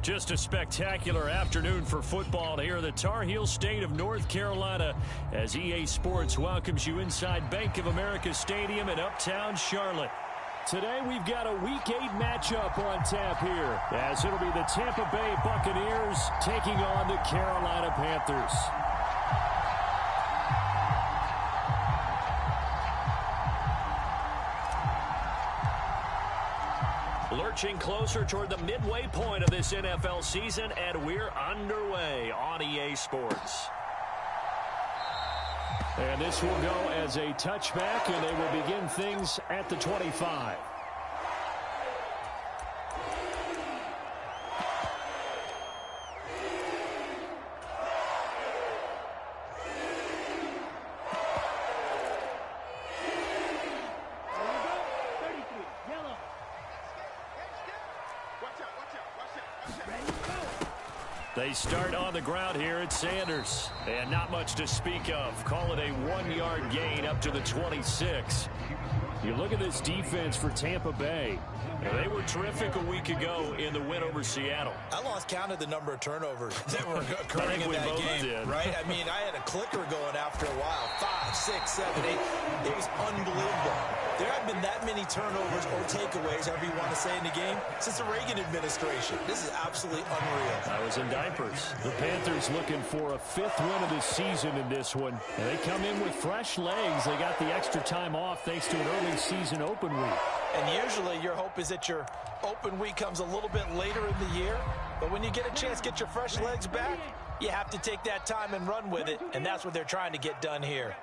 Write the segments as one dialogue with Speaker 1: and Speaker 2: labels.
Speaker 1: Just a spectacular afternoon for football here in the Tar Heel state of North Carolina as EA Sports welcomes you inside Bank of America Stadium in uptown Charlotte. Today we've got a Week 8 matchup on tap here as it'll be the Tampa Bay Buccaneers taking on the Carolina Panthers. Lurching closer toward the midway point of this NFL season, and we're underway on EA Sports. And this will go as a touchback, and they will begin things at the 25. They start on the ground here at Sanders. And not much to speak of. Call it a 1-yard gain up to the 26. You look at this defense for Tampa Bay. They were terrific a week ago in the win over Seattle.
Speaker 2: I lost count of the number of turnovers that were occurring in that game. Right? I mean, I had a clicker going after a while. 5, 6, 7, 8. It was unbelievable. There haven't been that many turnovers or takeaways, however you want to say, in the game since the Reagan administration. This is absolutely unreal.
Speaker 1: I was in diapers. The Panthers looking for a 5th win of the season in this one. And they come in with fresh legs. They got the extra time off thanks to an early season open week.
Speaker 2: And usually your hope is that your open week comes a little bit later in the year. But when you get a chance to get your fresh legs back, you have to take that time and run with it. And that's what they're trying to get done here.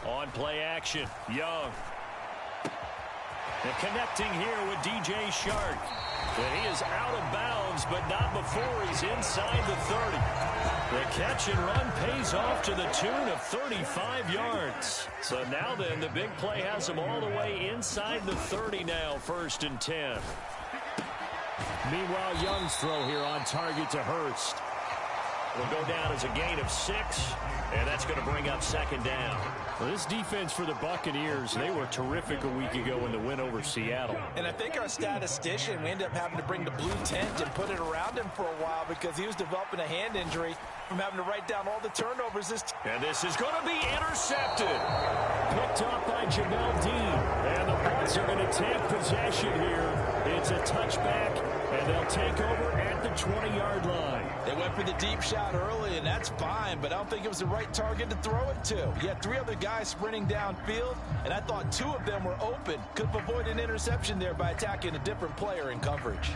Speaker 1: On play action, Young. And connecting here with DJ Shark. And he is out of bounds, but not before he's inside the 30. The catch and run pays off to the tune of 35 yards. So now then, the big play has him all the way inside the 30 now, 1st and 10. Meanwhile, Young's throw here on target to Hurst. Will go down as a gain of 6, and that's going to bring up 2nd down. Well, this defense for the Buccaneers, they were terrific a week ago in the win over Seattle.
Speaker 2: And I think our statistician, we ended up having to bring the blue tent and put it around him for a while because he was developing a hand injury from having to write down all the turnovers.
Speaker 1: And this is going to be intercepted. Picked up by Jamel Dean. And the Bucs are going to take possession here. It's a touchback, and they'll take over at the 20-yard line.
Speaker 2: They went for the deep shot early, and that's fine, but I don't think it was the right target to throw it to. You had 3 other guys sprinting downfield, and I thought 2 of them were open. Could have avoided an interception there by attacking a different player in coverage.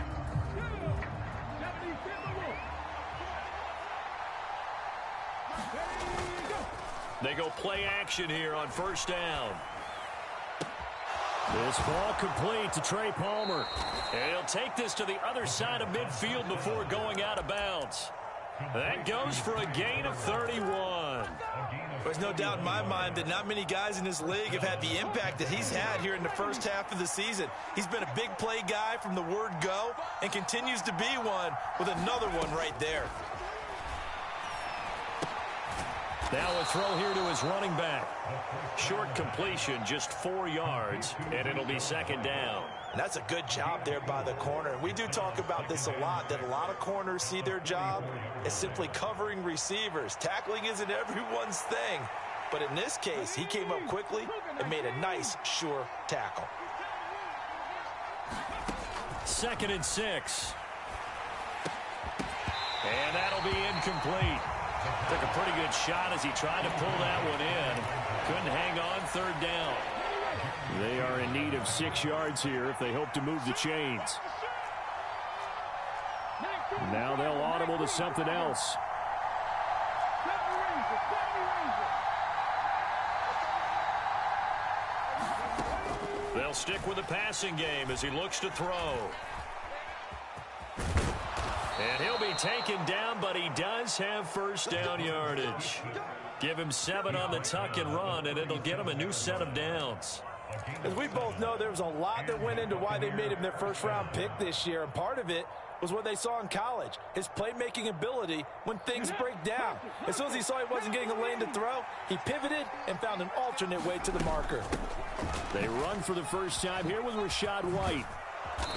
Speaker 1: They go play action here on 1st down. This ball complete to Trey Palmer. And he'll take this to the other side of midfield before going out of bounds. That goes for a gain of 31.
Speaker 2: There's no doubt in my mind that not many guys in this league have had the impact that he's had here in the first half of the season. He's been a big play guy from the word go and continues to be one with another one right there.
Speaker 1: Now a throw here to his running back. Short completion, just 4 yards, and it'll be 2nd down.
Speaker 2: And that's a good job there by the corner. We do talk about this a lot, that a lot of corners see their job as simply covering receivers. Tackling isn't everyone's thing. But in this case, he came up quickly and made a nice, sure tackle.
Speaker 1: 2nd and 6. And that'll be incomplete. Took a pretty good shot as he tried to pull that one in. Couldn't hang on 3rd down. They are in need of 6 yards here if they hope to move the chains. Now they'll audible to something else. They'll stick with the passing game as he looks to throw. And he'll be taken down, but he does have 1st down yardage. Give him 7 on the tuck and run, and it'll get him a new set of downs.
Speaker 2: As we both know, there was a lot that went into why they made him their first-round pick this year, and part of it was what they saw in college, his playmaking ability when things break down. As soon as he saw he wasn't getting a lane to throw, he pivoted and found an alternate way to the marker.
Speaker 1: They run for the first time here with Rachaad White.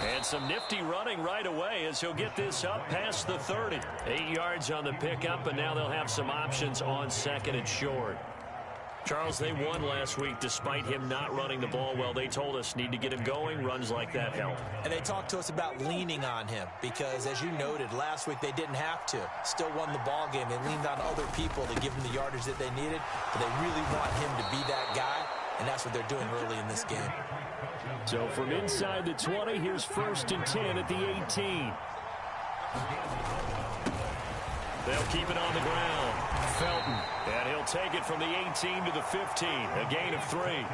Speaker 1: And some nifty running right away as he'll get this up past the 30. 8 yards on the pickup, and now they'll have some options on second and short. Charles, they won last week despite him not running the ball well. They told us need to get him going. Runs like that help.
Speaker 2: And they talked to us about leaning on him because, as you noted, last week they didn't have to. Still won the ball game. They leaned on other people to give him the yardage that they needed, but they really want him to be that guy, and that's what they're doing early in this game.
Speaker 1: So from inside the 20, here's 1st and 10 at the 18. They'll keep it on the ground. Felton, and he'll take it from the 18 to the 15, a gain of 3.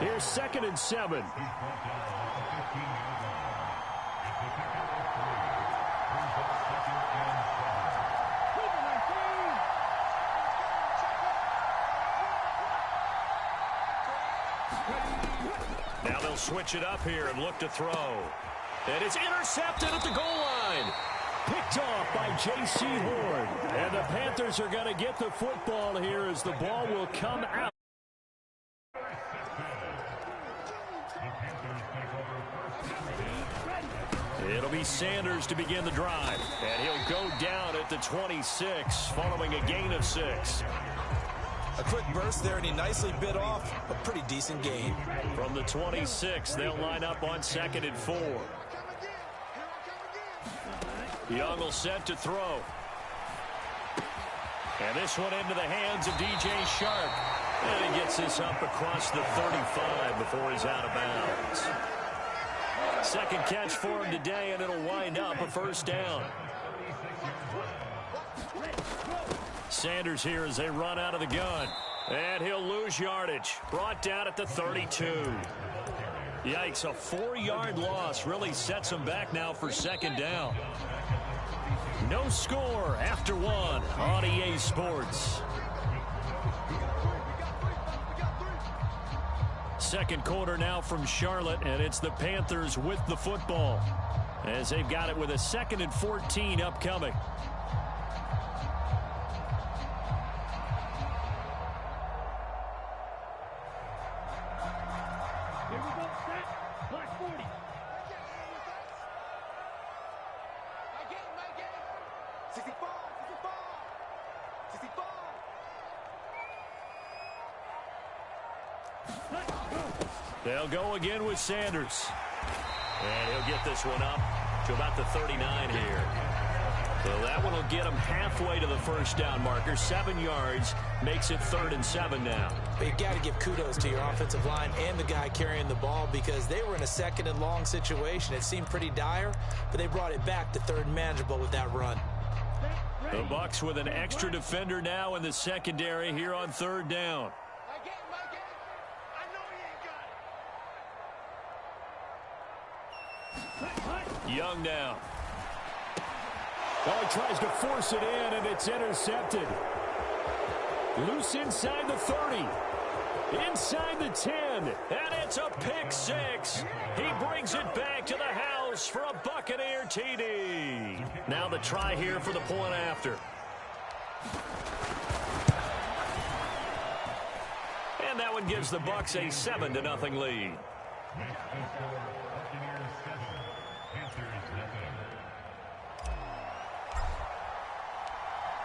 Speaker 1: Here's 2nd and 7. Now they'll switch it up here and look to throw. And it's intercepted at the goal line. Picked off by J.C. Horn. And the Panthers are going to get the football here as the ball will come out. It'll be Sanders to begin the drive. And he'll go down at the 26 following a gain of 6.
Speaker 2: A quick burst there, and he nicely bit off a pretty decent gain.
Speaker 1: From the 26, they'll line up on 2nd and 4. Young will set to throw. And this one into the hands of D.J. Shark. And he gets this up across the 35 before he's out of bounds. Second catch for him today, and it'll wind up a first down. Sanders here as they run out of the gun. And he'll lose yardage. Brought down at the 32. Yikes, a 4-yard loss really sets him back now for 2nd down. No score after 1 on EA Sports. Second quarter now from Charlotte, and it's the Panthers with the football as they've got it with a 2nd and 14 upcoming. They'll go again with Sanders. And he'll get this one up to about the 39 here. So that one will get him halfway to the first down marker. 7 yards makes it 3rd and 7 now.
Speaker 2: But you've got to give kudos to your offensive line and the guy carrying the ball because they were in a 2nd and long situation. It seemed pretty dire, but they brought it back to 3rd and manageable with that run.
Speaker 1: The Bucs with an extra defender now in the secondary here on 3rd down. Young now. Oh, he tries to force it in, and it's intercepted. Loose inside the 30. Inside the 10. And it's a pick 6. He brings it back to the house for a Buccaneer TD. Now the try here for the point after. And that one gives the Bucs a 7-0 lead.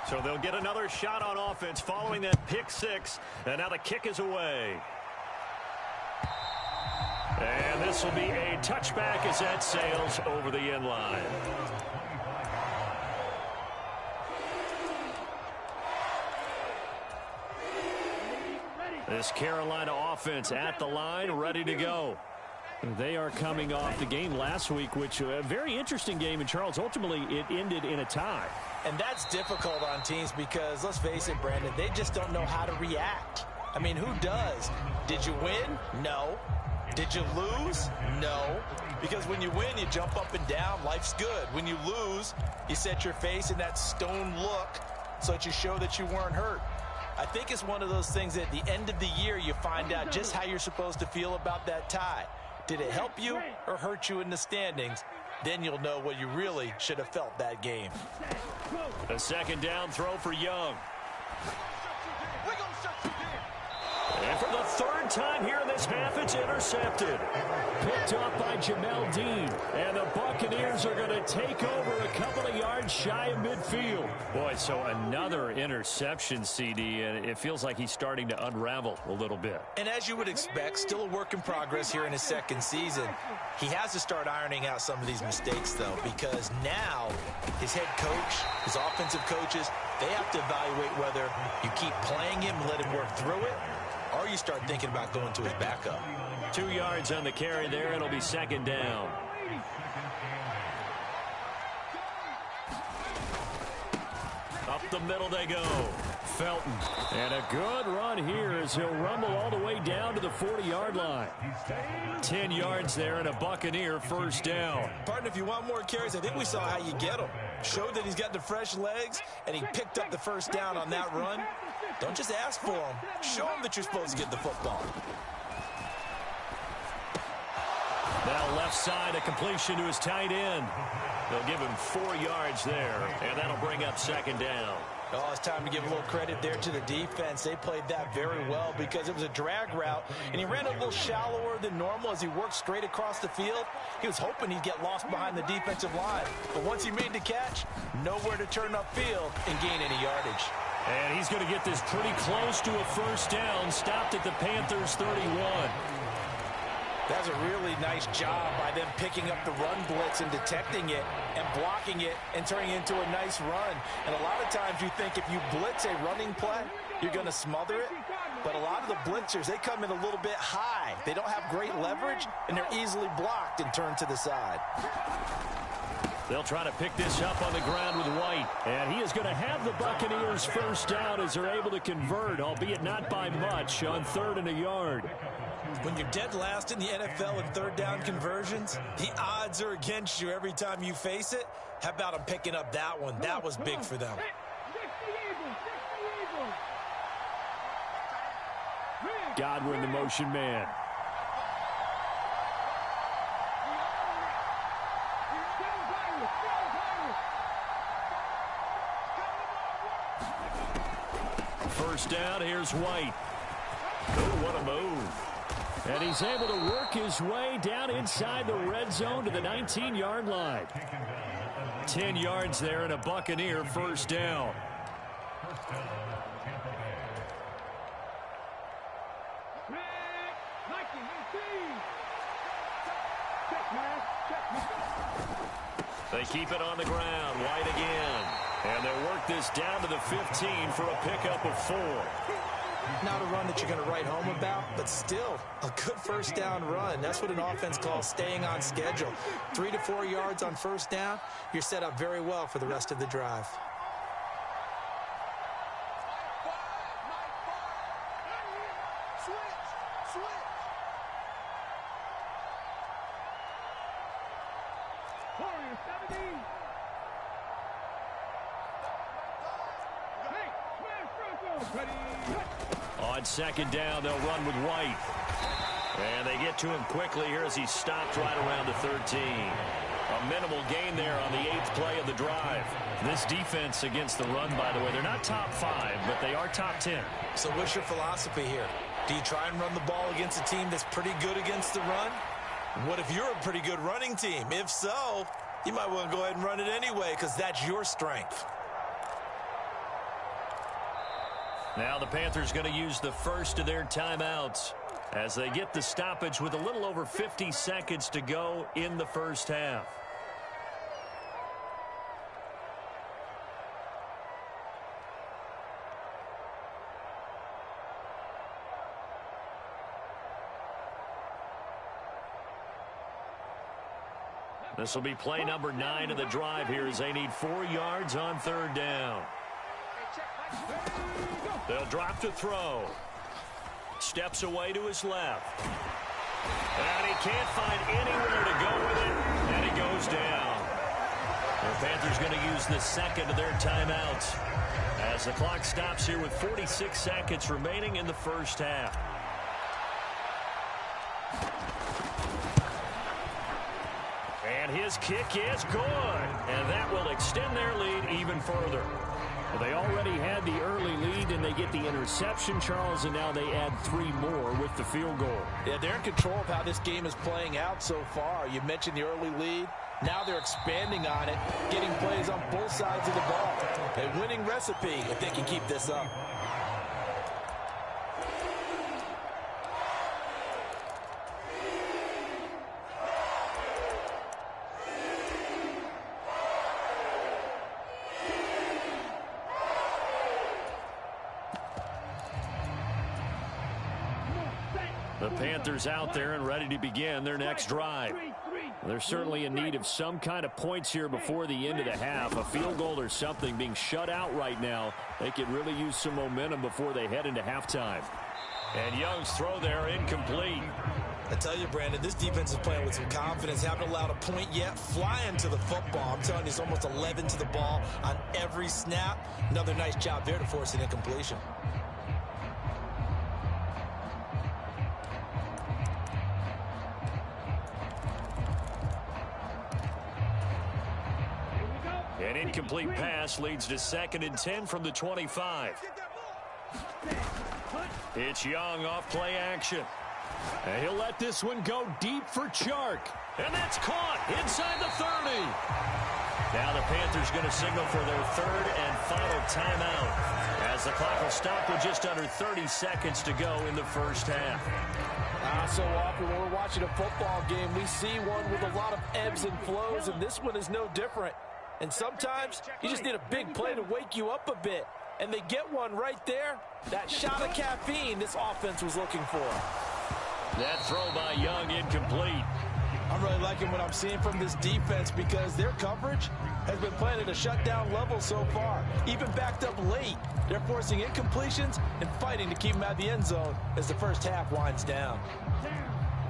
Speaker 1: So they'll get another shot on offense following that pick 6. And now the kick is away. And this will be a touchback as that sails over the end line. This Carolina offense at the line, ready to go. They are coming off the game last week, which a very interesting game in Charles. Ultimately, it ended in a tie.
Speaker 2: And that's difficult on teams because, let's face it, Brandon, they just don't know how to react. I mean, who does? Did you win? No. Did you lose? No. Because when you win, you jump up and down. Life's good. When you lose, you set your face in that stone look so that you show that you weren't hurt. I think it's one of those things that at the end of the year you find out just how you're supposed to feel about that tie. Did it help you or hurt you in the standings? Then you'll know what you really should have felt that game.
Speaker 1: A second down throw for Young. And for the third time here in this half, it's intercepted. Picked up by Jamel Dean. And the Buccaneers are going to take over a couple of yards shy of midfield. Boy, so another interception, CD, and it feels like he's starting to unravel a little bit.
Speaker 2: And as you would expect, still a work in progress here in his second season. He has to start ironing out some of these mistakes, though, because now his head coach, his offensive coaches, they have to evaluate whether you keep playing him and let him work through it, or you start thinking about going to his backup.
Speaker 1: 2 yards on the carry there. It'll be second down. Up the middle they go. Felton. And a good run here as he'll rumble all the way down to the 40-yard line. 10 yards there and a Buccaneer first down.
Speaker 2: Partner, if you want more carries, I think we saw how you get them. Showed that he's got the fresh legs, and he picked up the first down on that run. Don't just ask for him. Show him that you're supposed to get the football.
Speaker 1: Now left side, a completion to his tight end. They'll give him 4 yards there, and that'll bring up second down.
Speaker 2: Oh, it's time to give a little credit there to the defense. They played that very well because it was a drag route, and he ran a little shallower than normal as he worked straight across the field. He was hoping he'd get lost behind the defensive line. But once he made the catch, nowhere to turn upfield and gain any yardage.
Speaker 1: And he's going to get this pretty close to a first down, stopped at the Panthers' 31.
Speaker 2: That's a really nice job by them picking up the run blitz and detecting it and blocking it and turning it into a nice run. And a lot of times you think if you blitz a running play, you're going to smother it. But a lot of the blitzers, they come in a little bit high. They don't have great leverage, and they're easily blocked and turned to the side.
Speaker 1: They'll try to pick this up on the ground with White. And he is going to have the Buccaneers first down as they're able to convert, albeit not by much, on 3rd and a yard.
Speaker 2: When you're dead last in the NFL in third down conversions, the odds are against you every time you face it. How about them picking up that one? That was big for them.
Speaker 1: Godwin, the motion man. First down, here's White. Oh, what a move. And he's able to work his way down inside the red zone to the 19-yard line. 10 yards there and a Buccaneer first down. They keep it on the ground. White again. And they'll work this down to the 15 for a pickup of 4.
Speaker 2: Not a run that you're going to write home about, but still a good first down run. That's what an offense calls staying on schedule. 3 to 4 yards on first down, you're set up very well for the rest of the drive.
Speaker 1: On second down, they'll run with White. And they get to him quickly here as he's stopped right around the 13. A minimal gain there on the 8th play of the drive. This defense against the run, by the way, they're not top 5, but they are top 10.
Speaker 2: So what's your philosophy here? Do you try and run the ball against a team that's pretty good against the run? What if you're a pretty good running team? If so, you might want to go ahead and run it anyway because that's your strength.
Speaker 1: Now the Panthers going to use the first of their timeouts as they get the stoppage with a little over 50 seconds to go in the first half. This will be play number 9 of the drive here as they need 4 yards on 3rd down. They'll drop to throw. Steps away to his left. And he can't find anywhere to go with it. And he goes down. The Panthers going to use the second of their timeouts. As the clock stops here with 46 seconds remaining in the first half. And his kick is good. And that will extend their lead even further. Well, they already had the early lead, and they get the interception, Charles, and now they add 3 more with the field goal.
Speaker 2: Yeah, they're in control of how this game is playing out so far. You mentioned the early lead. Now they're expanding on it, getting plays on both sides of the ball. A winning recipe if they can keep this up.
Speaker 1: The Panthers out there and ready to begin their next drive. They're certainly in need of some kind of points here before the end of the half. A field goal or something being shut out right now. They could really use some momentum before they head into halftime. And Young's throw there incomplete.
Speaker 2: I tell you, Brandon, this defense is playing with some confidence. Haven't allowed a point yet. Flying to the football. I'm telling you, it's almost 11 to the ball on every snap. Another nice job there to force an incompletion.
Speaker 1: An incomplete pass leads to 2nd and 10 from the 25. It's Young off play action. And he'll let this one go deep for Chark. And that's caught inside the 30. Now the Panthers going to signal for their 3rd and final timeout, as the clock will stop with just under 30 seconds to go in the first half.
Speaker 2: So often when we're watching a football game, we see one with a lot of ebbs and flows, and this one is no different. And sometimes you just need a big play to wake you up a bit. And they get one right there. That shot of caffeine this offense was looking for.
Speaker 1: That throw by Young incomplete.
Speaker 2: I'm really liking what I'm seeing from this defense because their coverage has been playing at a shutdown level so far. Even backed up late, they're forcing incompletions and fighting to keep them out of the end zone as the first half winds down.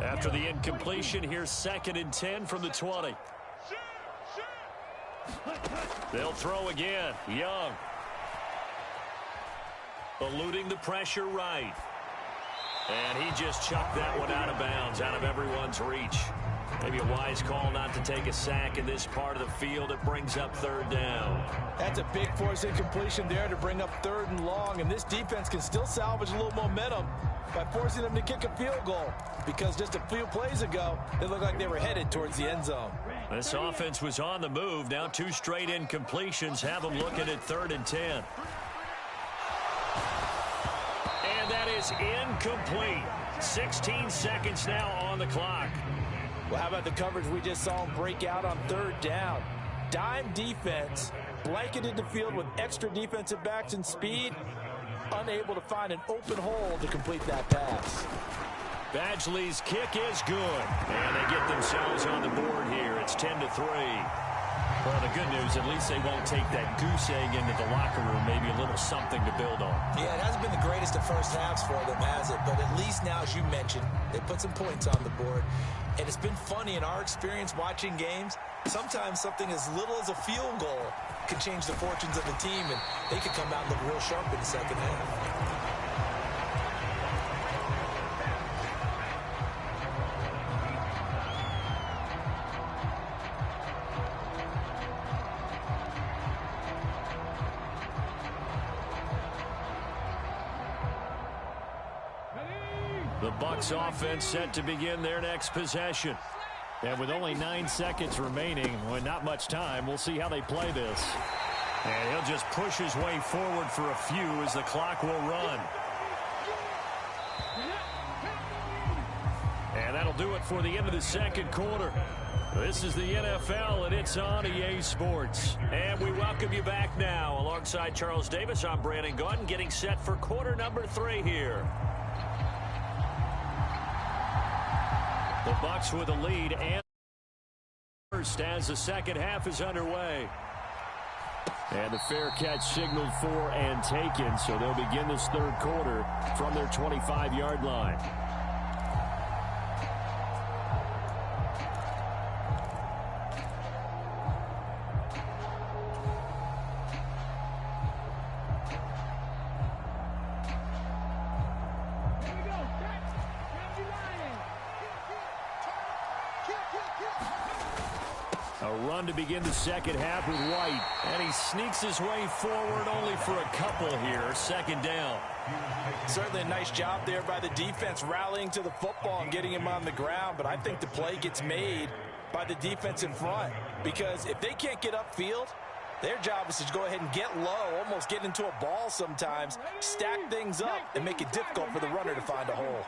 Speaker 1: After the incompletion, here's 2nd and 10 from the 20. They'll throw again. Young. Eluding the pressure right. And he just chucked that one out of bounds, out of everyone's reach. Maybe a wise call not to take a sack in this part of the field. It brings up 3rd down.
Speaker 2: That's a big force incompletion there to bring up 3rd and long. And this defense can still salvage a little momentum by forcing them to kick a field goal. Because just a few plays ago, it looked like they were headed towards the end zone.
Speaker 1: This offense was on the move. Now 2 straight incompletions have them looking at 3rd and 10. And that is incomplete. 16 seconds now on the clock.
Speaker 2: Well, how about the coverage we just saw him break out on 3rd down? Dime defense, blanketed the field with extra defensive backs and speed, unable to find an open hole to complete that pass.
Speaker 1: Badgley's kick is good. And they get themselves on the board here. It's 10-3. Well, the good news, at least they won't take that goose egg into the locker room. Maybe a little something to build on.
Speaker 2: Yeah, it hasn't been the greatest of first halves for them, has it? But at least now, as you mentioned, they put some points on the board. And it's been funny in our experience watching games. Sometimes something as little as a field goal can change the fortunes of the team, and they could come out and look real sharp in the second half.
Speaker 1: The Bucs offense set to begin their next possession. And with only 9 seconds remaining, well, not much time, we'll see how they play this. And he'll just push his way forward for a few as the clock will run. And that'll do it for the end of the second quarter. This is the NFL, and it's on EA Sports. And we welcome you back now. Alongside Charles Davis, I'm Brandon Gunn, getting set for quarter number 3 here. The Bucs with a lead and first as the second half is underway. And the fair catch signaled for and taken, so they'll begin this third quarter from their 25-yard line. A run to begin the second half with White. And he sneaks his way forward only for a couple here. Second down.
Speaker 2: Certainly a nice job there by the defense rallying to the football and getting him on the ground. But I think the play gets made by the defense in front. Because if they can't get upfield, their job is to go ahead and get low, almost get into a ball sometimes, stack things up, and make it difficult for the runner to find a hole.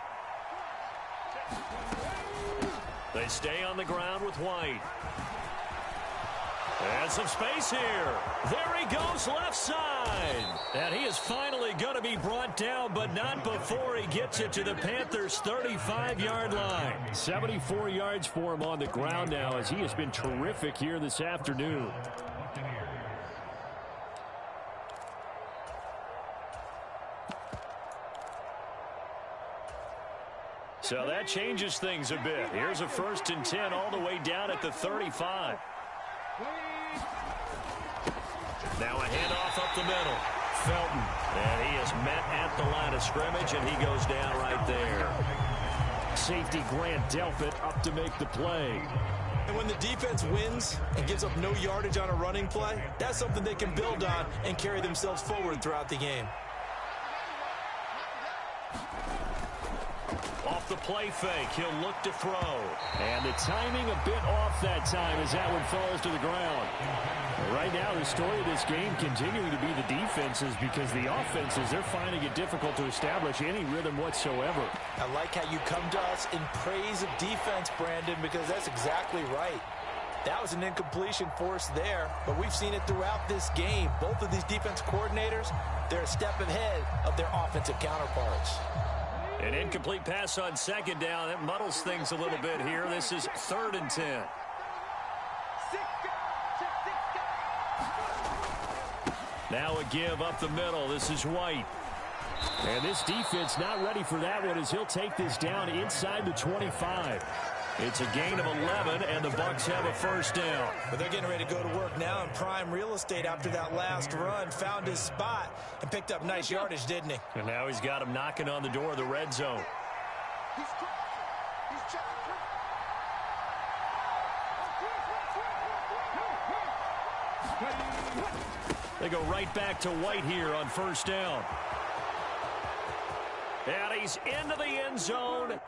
Speaker 1: They stay on the ground with White. And some space here. There he goes left side. And he is finally going to be brought down, but not before he gets it to the Panthers' 35-yard line. 74 yards for him on the ground now, as he has been terrific here this afternoon. So that changes things a bit. Here's a 1st and 10 all the way down at the 35. Now a handoff up the middle. Felton. And he is met at the line of scrimmage, and he goes down right there. Safety Grant Delpit up to make the play.
Speaker 2: And when the defense wins and gives up no yardage on a running play, that's something they can build on and carry themselves forward throughout the game.
Speaker 1: Off the play fake, he'll look to throw. And the timing a bit off that time as that one falls to the ground. Right now, the story of this game continuing to be the defenses, because the offenses, they're finding it difficult to establish any rhythm whatsoever.
Speaker 2: I like how you come to us in praise of defense, Brandon, because that's exactly right. That was an incompletion force there, but we've seen it throughout this game. Both of these defense coordinators, they're a step ahead of their offensive counterparts.
Speaker 1: An incomplete pass on second down. That muddles things a little bit here. This is 3rd and 10. Now a give up the middle. This is White. And this defense not ready for that one, as he'll take this down inside the 25. It's a gain of 11, and the Bucs have a 1st down.
Speaker 2: But they're getting ready to go to work now in prime real estate after that last run. Found his spot and picked up nice yardage, didn't he?
Speaker 1: And now he's got him knocking on the door of the red zone. They go right back to White here on 1st down. And he's into the end zone